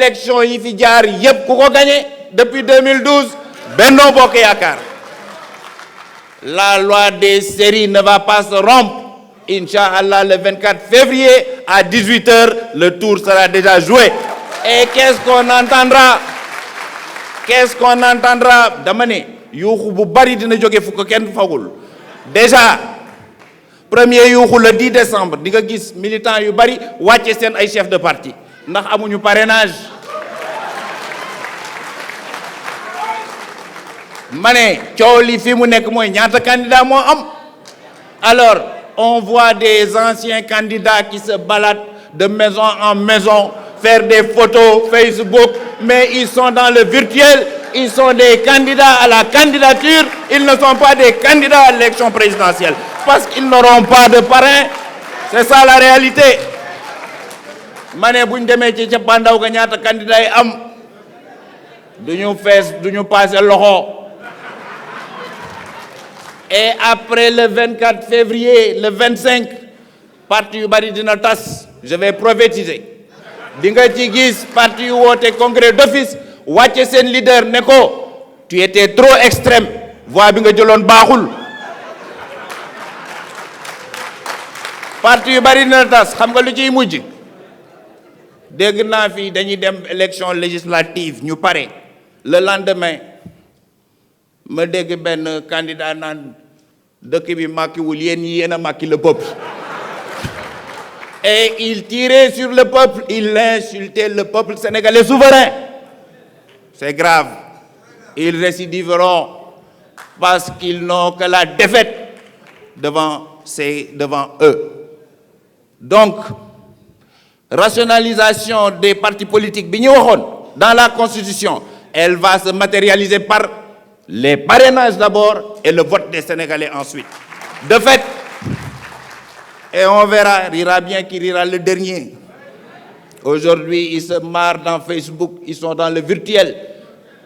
élection yi fi jaar yépp ku ko gagné depuis 2012 Benno Bokk Yaakaar. La loi des séries ne va pas se rompre. Inch'Allah, le 24 février à 18h, le tour sera déjà joué. Et qu'est-ce qu'on entendra? Qu'est-ce qu'on entendra? Dama ne yuuxu bu bari dina jóge fu ko kenn fagul. Déjà premier yuuxu le 10 décembre di nga gis militants yu bari wàcce seen ay chefs de parti ndax amuñu parrainage. Ma ne coow li fi mu nekk mooy ñaata candidat moo am. Alors on voit des anciens candidats qui se baladent de maison en maison, faire des photos Facebook, mais ils sont dans le virtuel, ils sont des candidats à la candidature, ils ne sont pas des candidats à l'élection présidentielle, parce qu'ils n'auront pas de parrain. C'est ça la réalité. Ma ne bu ñu demee ci cappaandaw ga ñaata candidat yi am duñu fees duñu passer loxo. Et après le 24 février, le 25, parti yu bari dina tas. Je vais prophétiser. Di nga ci gis parti yu woote congrès d'office wàcce seen leader ne ko tu étais trop extrême, voix bi nga jëloon baaxul. Parti yu bari dina tas xam nga lu ciy mujj. Dégg naa fi dañuy dem élection législative ñu pare le lendemain. Ma dégg benn candidat naan dëkk bi màkkiwul yéen ñi yéen a màkki le peuple. Et il tirait sur le peuple, il insultait le peuple sénégalais souverain. C'est grave. Ils récidiveront parce qu'ils n'ont que la défaite devant eux. Donc, rationalisation des partis politiques bi ñu waxoon dans la Constitution, elle va se matérialiser par les parrainages d'abord et le vote des Sénégalais ensuite. De fait, et on verra, rira bien qui rira le dernier. Aujourd'hui, ils se marrent dans Facebook, ils sont dans le virtuel.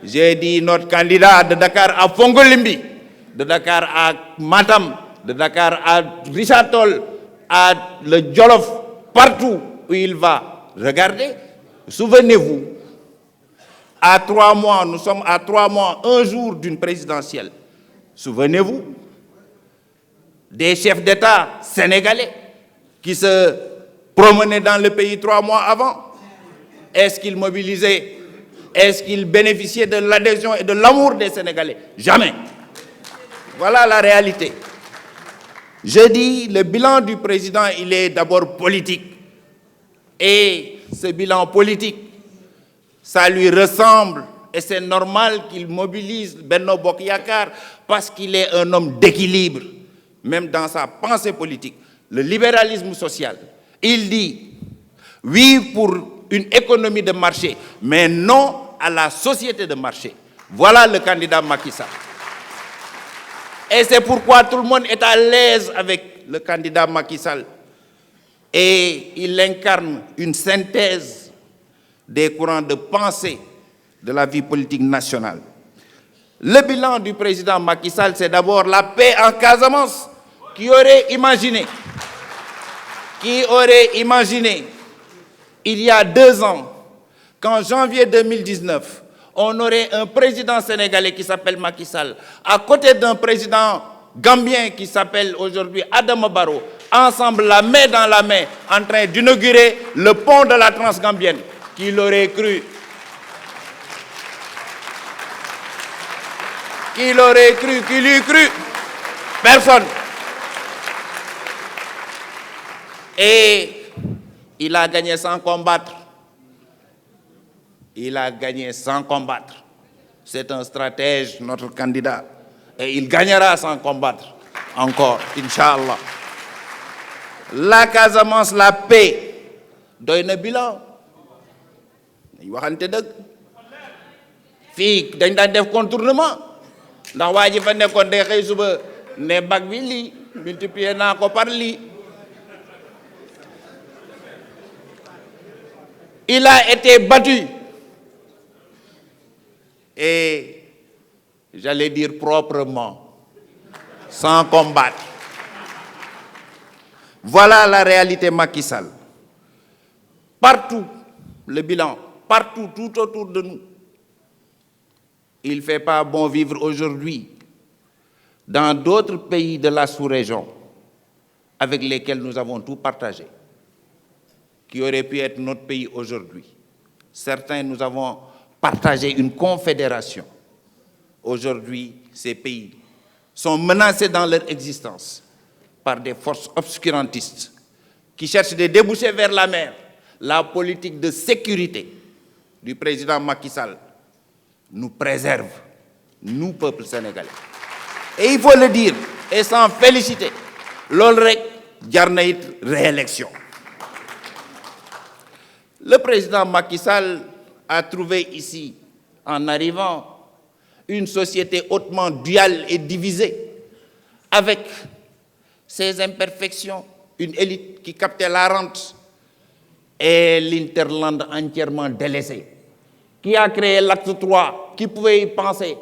J'ai dit notre candidat de Dakar à Fongolimbi, de Dakar à Matam, de Dakar à Richard Toll, à le Jolof, partout où il va. Regardez, souvenez-vous, à 3 mois, nous sommes à 3 mois, un jour d'une présidentielle. Souvenez-vous des chefs d'État sénégalais qui se promenaient dans le pays 3 mois avant. Est-ce qu'ils mobilisaient? Est-ce qu'ils bénéficiaient de l'adhésion et de l'amour des Sénégalais? Jamais. Voilà la réalité. Je dis, le bilan du président, il est d'abord politique. Et ce bilan politique, ça lui ressemble et c'est normal qu'il mobilise Benno Bokk Yaakaar parce qu'il est un homme d'équilibre, même dans sa pensée politique. Le libéralisme social, il dit oui pour une économie de marché, mais non à la société de marché. Voilà le candidat Macky Sall. Et c'est pourquoi tout le monde est à l'aise avec le candidat Macky Sall. Et il incarne une synthèse des courants de pensée de la vie politique nationale. Le bilan du président Macky Sall, c'est d'abord la paix en Casamance. Qui aurait imaginé, il y a 2 ans, qu'en janvier 2019, on aurait un président sénégalais qui s'appelle Macky Sall, à côté d'un président gambien qui s'appelle aujourd'hui Adama Barrow, ensemble la main dans la main, en train d'inaugurer le pont de la Transgambienne. Qui l'aurait cru? Qui l'aurait cru? Qui l'eût cru? Personne. Et il a gagné sans combattre. Il a gagné sans combattre. C'est un stratège, notre candidat. Et il gagnera sans combattre. Encore, Inch'Allah. La Casamance, la paix. Doy na bilan. Dañ waxante dëgg. Fii dañ daan def contournement. Ndax waa ji fa nekkoon day xëy suba ne bac bi lii multiplier naa ko par lii. Il a été battu. Et j'allais dire proprement, sans combattre. Voilà la réalité Macky Sall. Partout, le bilan, partout, tout autour de nous. Il ne fait pas bon vivre aujourd'hui dans d'autres pays de la sous-région avec lesquels nous avons tout partagé, qui auraient pu être notre pays aujourd'hui. Certains, nous avons partagé une confédération. Aujourd'hui, ces pays sont menacés dans leur existence par des forces obscurantistes qui cherchent des débouchés vers la mer. La politique de sécurité du président Macky Sall nous préserve, nous, peuple sénégalais. Et il faut le dire, et s'en féliciter, loolu rek jar na it réélection. Le président Macky Sall a trouvé ici, en arrivant, une société hautement duale et divisée, avec ses imperfections, une élite qui captait la rente et l'interland entièrement délaissé, qui a créé l'acte 3, qui pouvait y penser,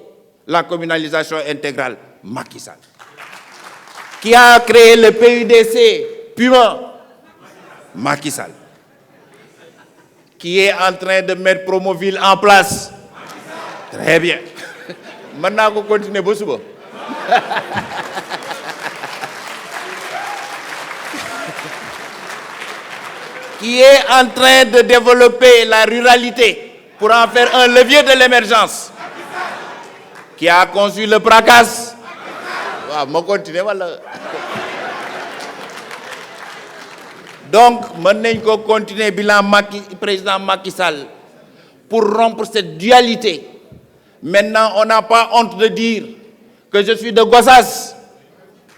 la communalisation intégrale, Macky Sall. Qui a créé le PUDC, Puma, Macky Sall. Qui est en train de mettre Promoville en place. Très bien. Maintenant, on continue. Qui est en train de développer la ruralité pour en faire un levier de l'émergence. Qui a conçu le PRACAS. On continue, voilà. Donc, maintenant, on continue bilan président Macky Sall pour rompre cette dualité. Maintenant, on n'a pas honte de dire que je suis de Gossas,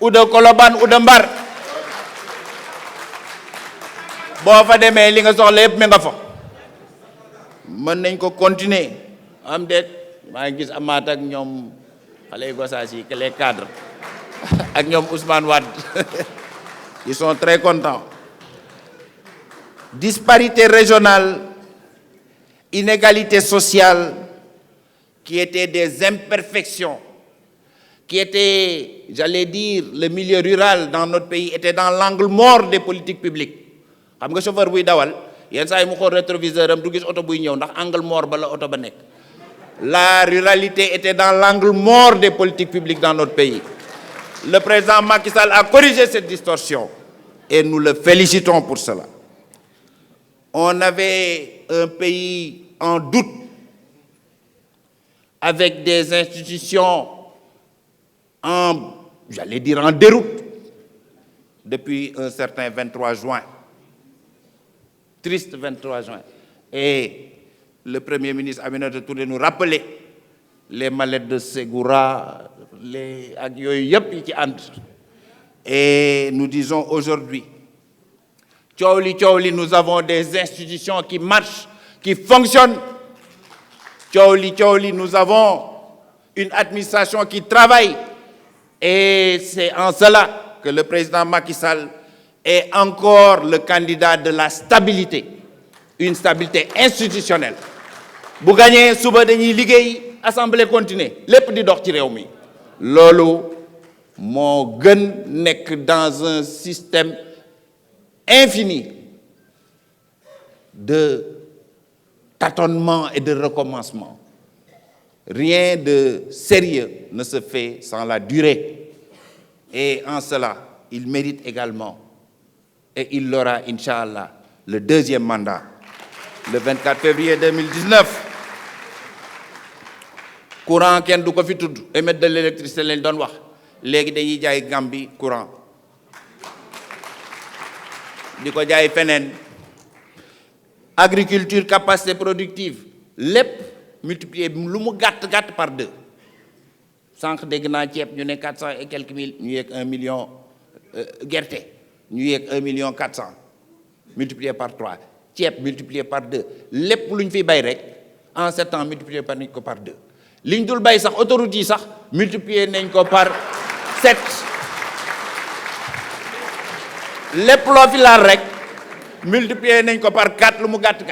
ou de Colobane, ou de Mbar. Bon, fa demee li nga soxla yépp mi nga fa. Mën nañ ko continuer am déet maa ngi gis Amath ak ñoom xale Gossas yi que les cadres ak ñoom Ousmane Wade ils sont très contents. Disparité régionale, inégalité sociale, qui étaient des imperfections, qui étaient, j'allais dire, le milieu rural dans notre pays était dans l'angle mort des politiques publiques. Xam nga chauffeur buy dawal yenn saa yi mu xool rétroviseur am du gis oto buy ñëw ndax angle mort ba la oto ba nekk. La ruralité était dans l'angle mort des politiques publiques dans notre pays. Le président Macky Sall a corrigé cette distorsion et nous le félicitons pour cela. On avait un pays en doute, avec des institutions j'allais dire en déroute, depuis un certain 23 juin. Triste 23 juin. Et le Premier ministre Aminata Touré nous rappelait les mallettes de Ségoura, les yep qui entrent. Et nous disons aujourd'hui, Tchaouli, nous avons des institutions qui marchent, qui fonctionnent. Tchaouli, nous avons une administration qui travaille. Et c'est en cela que le président Macky Sall est encore le candidat de la stabilité, une stabilité institutionnelle. Bu gagné suba dañuy liggéey assemblée continue lépp di dox ci réew mi loolu moo gën nekk dans un système infini de tâtonnement et de recommencement. Rien de sérieux ne se fait sans la durée. Et en cela, il mérite également, et il l'aura, Inch'Allah, le deuxième mandat, le 24 février 2019. Courant, kenn du ko fi tudd, émettre de l'électricité lañ doon wax. Léegi dañuy jaay Gambie courant. Di ko jaay feneen. Agriculture, capacité productive, lépp multiplié lu mu gàtt par 2. Sànq dégg naa ceeb ñu ne 400 et quelques mille ñu yegg 1 million gerte ñu yegg 1 million 400 multiplié par 3 ceeb multiplié par 2 lépp lu ñu fiy bay rek en 7 ans multiplié par nañ ko par 2 li ñu dul bay sax autoroute yi sax multiplié nañ ko par 7 lépp loo fi laal rek multiplié nañ ko par 4 lu mu gàtt.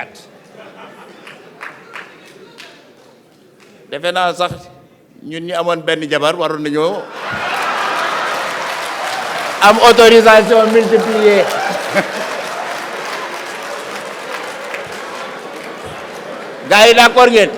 Defe naa sax ñun ñu amoon benn jabar waroon nañoo am autorisation multipliée. gars yi d'accord ngeen